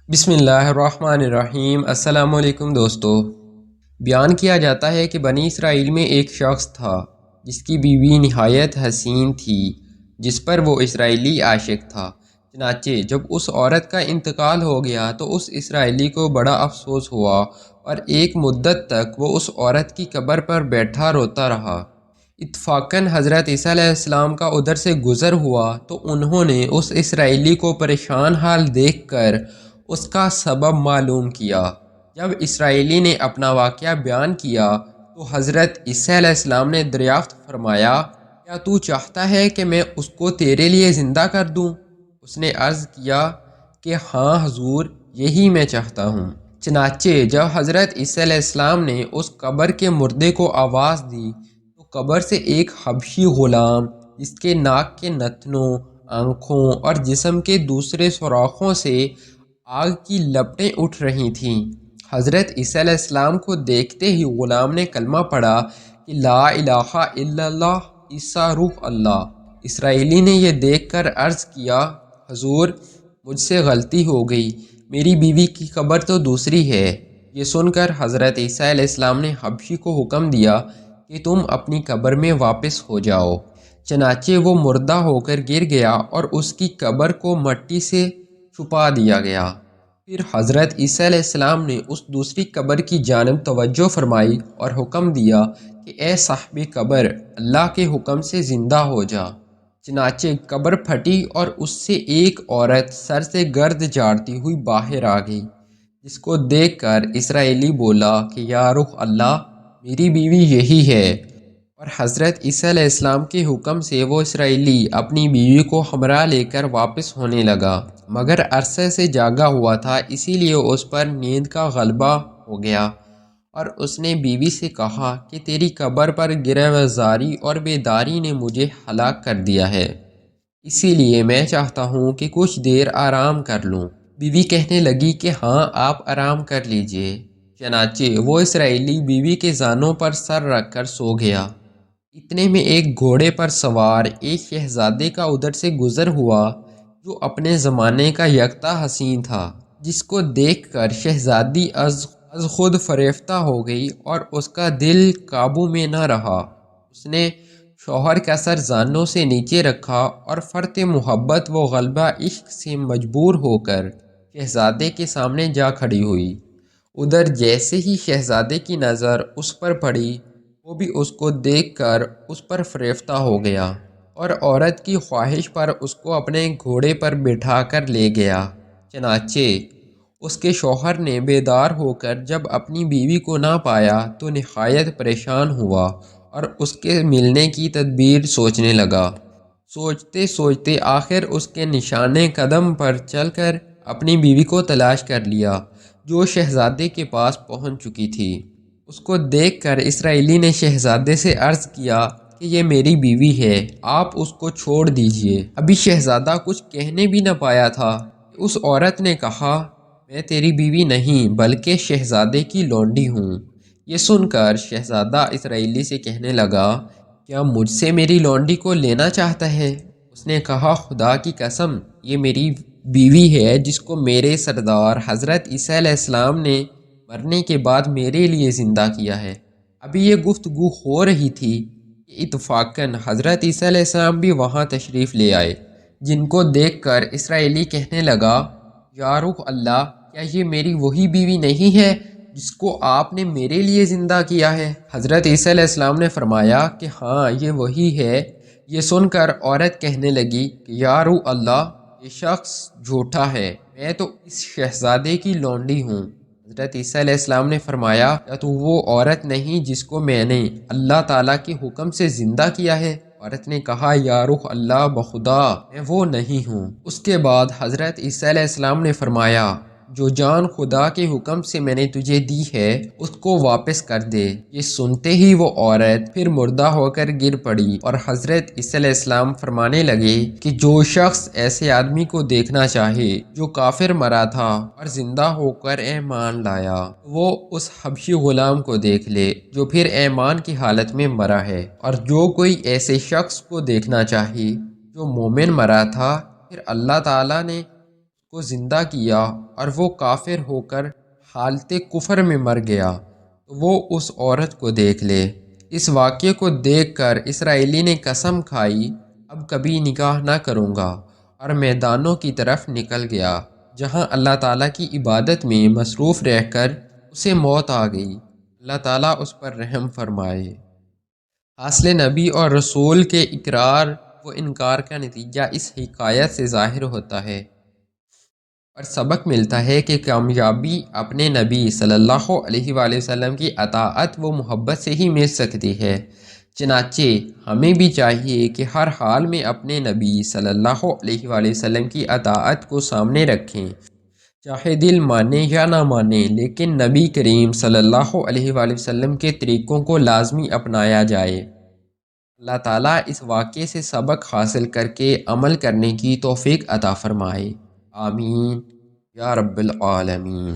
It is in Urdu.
بسم اللہ الرحمن الرحیم۔ السلام علیکم دوستو۔ بیان کیا جاتا ہے کہ بنی اسرائیل میں ایک شخص تھا جس کی بیوی نہایت حسین تھی، جس پر وہ اسرائیلی عاشق تھا۔ چنانچہ جب اس عورت کا انتقال ہو گیا تو اس اسرائیلی کو بڑا افسوس ہوا اور ایک مدت تک وہ اس عورت کی قبر پر بیٹھا روتا رہا۔ اتفاقاً حضرت عیسیٰ علیہ السلام کا ادھر سے گزر ہوا تو انہوں نے اس اسرائیلی کو پریشان حال دیکھ کر اس کا سبب معلوم کیا۔ جب اسرائیلی نے اپنا واقعہ بیان کیا تو حضرت عیسیٰ علیہ السلام نے دریافت فرمایا، کیا تو چاہتا ہے کہ میں اس کو تیرے لیے زندہ کر دوں؟ اس نے عرض کیا کہ ہاں حضور، یہی میں چاہتا ہوں۔ چنانچہ جب حضرت عیسیٰ علیہ السلام نے اس قبر کے مردے کو آواز دی تو قبر سے ایک حبشی غلام جس کے ناک کے نتنوں، آنکھوں اور جسم کے دوسرے سوراخوں سے آگ کی لپٹیں اٹھ رہی تھیں، حضرت عیسیٰ علیہ السلام کو دیکھتے ہی غلام نے کلمہ پڑھا کہ لا الہ الا اللہ عیسیٰ روح اللہ۔ اسرائیلی نے یہ دیکھ کر عرض کیا، حضور مجھ سے غلطی ہو گئی، میری بیوی کی قبر تو دوسری ہے۔ یہ سن کر حضرت عیسیٰ علیہ السلام نے حبشی کو حکم دیا کہ تم اپنی قبر میں واپس ہو جاؤ۔ چنانچہ وہ مردہ ہو کر گر گیا اور اس کی قبر کو مٹی سے چھپا دیا گیا۔ پھر حضرت عیسیٰ علیہ السلام نے اس دوسری قبر کی جانب توجہ فرمائی اور حکم دیا کہ اے صاحب قبر، اللہ کے حکم سے زندہ ہو جا۔ چنانچہ قبر پھٹی اور اس سے ایک عورت سر سے گرد جھاڑتی ہوئی باہر آ گئی، جس کو دیکھ کر اسرائیلی بولا کہ یا روح اللہ، میری بیوی یہی ہے۔ اور حضرت عیسیٰ علیہ السلام کے حکم سے وہ اسرائیلی اپنی بیوی کو ہمراہ لے کر واپس ہونے لگا، مگر عرصے سے جاگا ہوا تھا، اسی لیے اس پر نیند کا غلبہ ہو گیا اور اس نے بیوی سے کہا کہ تیری قبر پر گرہ زاری اور بیداری نے مجھے ہلاک کر دیا ہے، اسی لیے میں چاہتا ہوں کہ کچھ دیر آرام کر لوں۔ بیوی کہنے لگی کہ ہاں آپ آرام کر لیجئے۔ چنانچہ وہ اسرائیلی بیوی کے زانوں پر سر رکھ کر سو گیا۔ اتنے میں ایک گھوڑے پر سوار ایک شہزادے کا ادھر سے گزر ہوا جو اپنے زمانے کا یکتا حسین تھا، جس کو دیکھ کر شہزادی از خود فریفتہ ہو گئی اور اس کا دل قابو میں نہ رہا۔ اس نے شوہر کا سر زانوں سے نیچے رکھا اور فرط محبت و غلبہ عشق سے مجبور ہو کر شہزادے کے سامنے جا کھڑی ہوئی۔ ادھر جیسے ہی شہزادے کی نظر اس پر پڑی، وہ بھی اس کو دیکھ کر اس پر فریفتہ ہو گیا اور عورت کی خواہش پر اس کو اپنے گھوڑے پر بٹھا کر لے گیا۔ چنانچہ اس کے شوہر نے بیدار ہو کر جب اپنی بیوی کو نہ پایا تو نہایت پریشان ہوا اور اس کے ملنے کی تدبیر سوچنے لگا۔ سوچتے سوچتے آخر اس کے نشانے قدم پر چل کر اپنی بیوی کو تلاش کر لیا، جو شہزادے کے پاس پہنچ چکی تھی۔ اس کو دیکھ کر اسرائیلی نے شہزادے سے عرض کیا کہ یہ میری بیوی ہے، آپ اس کو چھوڑ دیجئے۔ ابھی شہزادہ کچھ کہنے بھی نہ پایا تھا کہ اس عورت نے کہا، میں تیری بیوی نہیں بلکہ شہزادے کی لونڈی ہوں۔ یہ سن کر شہزادہ اسرائیلی سے کہنے لگا، کیا مجھ سے میری لونڈی کو لینا چاہتا ہے؟ اس نے کہا، خدا کی قسم، یہ میری بیوی ہے جس کو میرے سردار حضرت عیسیٰ علیہ السلام نے مرنے کے بعد میرے لیے زندہ کیا ہے۔ ابھی یہ گفتگو ہو رہی تھی کہ اتفاقاً حضرت عیسیٰ علیہ السلام بھی وہاں تشریف لے آئے، جن کو دیکھ کر اسرائیلی کہنے لگا، یا روح اللہ، کیا یہ میری وہی بیوی نہیں ہے جس کو آپ نے میرے لیے زندہ کیا ہے؟ حضرت عیسیٰ علیہ السلام نے فرمایا کہ ہاں یہ وہی ہے۔ یہ سن کر عورت کہنے لگی کہ یا روح اللہ، یہ شخص جھوٹا ہے، میں تو اس شہزادے کی لونڈی ہوں۔ حضرت عیسیٰ علیہ السلام نے فرمایا، کیا تو وہ عورت نہیں جس کو میں نے اللہ تعالیٰ کے حکم سے زندہ کیا ہے؟ عورت نے کہا، یا روح اللہ، بخدا میں وہ نہیں ہوں۔ اس کے بعد حضرت عیسیٰ علیہ السلام نے فرمایا، جو جان خدا کے حکم سے میں نے تجھے دی ہے اس کو واپس کر دے۔ یہ سنتے ہی وہ عورت پھر مردہ ہو کر گر پڑی اور حضرت عیسیٰ علیہ السلام فرمانے لگے کہ جو شخص ایسے آدمی کو دیکھنا چاہے جو کافر مرا تھا اور زندہ ہو کر ایمان لایا، وہ اس حبشی غلام کو دیکھ لے جو پھر ایمان کی حالت میں مرا ہے، اور جو کوئی ایسے شخص کو دیکھنا چاہے جو مومن مرا تھا، پھر اللہ تعالیٰ نے کو زندہ کیا اور وہ کافر ہو کر حالت کفر میں مر گیا تو وہ اس عورت کو دیکھ لے۔ اس واقعے کو دیکھ کر اسرائیلی نے قسم کھائی اب کبھی نکاح نہ کروں گا، اور میدانوں کی طرف نکل گیا جہاں اللہ تعالیٰ کی عبادت میں مصروف رہ کر اسے موت آ گئی۔ اللہ تعالیٰ اس پر رحم فرمائے۔ حاصل نبی اور رسول کے اقرار و انکار کا نتیجہ اس حکایت سے ظاہر ہوتا ہے اور سبق ملتا ہے کہ کامیابی اپنے نبی صلی اللہ علیہ وآلہ وسلم کی اطاعت و محبت سے ہی مل سکتی ہے۔ چنانچہ ہمیں بھی چاہیے کہ ہر حال میں اپنے نبی صلی اللہ علیہ وآلہ وسلم کی اطاعت کو سامنے رکھیں، چاہے دل مانے یا نہ مانے، لیکن نبی کریم صلی اللہ علیہ وآلہ وسلم کے طریقوں کو لازمی اپنایا جائے۔ اللہ تعالیٰ اس واقعے سے سبق حاصل کر کے عمل کرنے کی توفیق عطا فرمائے۔ آمین یا رب العالمین۔